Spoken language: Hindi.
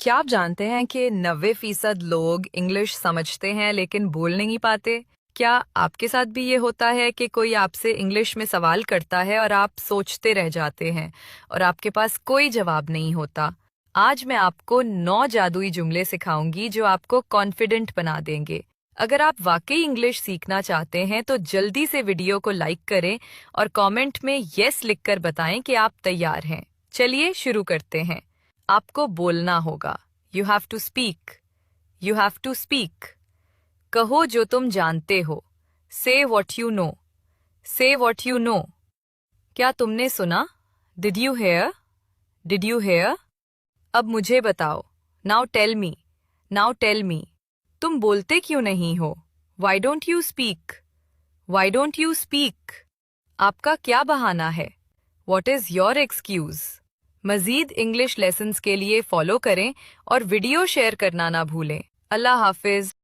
क्या आप जानते हैं कि 90% लोग इंग्लिश समझते हैं लेकिन बोल नहीं पाते? क्या आपके साथ भी ये होता है कि कोई आपसे इंग्लिश में सवाल करता है और आप सोचते रह जाते हैं और आपके पास कोई जवाब नहीं होता? आज मैं आपको 9 जादुई जुमले सिखाऊंगी जो आपको कॉन्फिडेंट बना देंगे। अगर आप वाकई इंग्लिश सीखना चाहते हैं तो जल्दी से वीडियो को लाइक करें और कमेंट में यस लिखकर बताएं कि आप तैयार हैं। चलिए शुरू करते हैं। आपको बोलना होगा। You have to speak. You have to speak. कहो जो तुम जानते हो। Say what you know. Say what you know. क्या तुमने सुना? Did you hear? Did you hear? अब मुझे बताओ। Now tell me. Now tell me. तुम बोलते क्यों नहीं हो? Why don't you speak? Why don't you speak? आपका क्या बहाना है? What is your excuse? मज़ीद इंग्लिश लेसन्स के लिए फॉलो करें और वीडियो शेयर करना ना भूलें। अल्लाह हाफिज।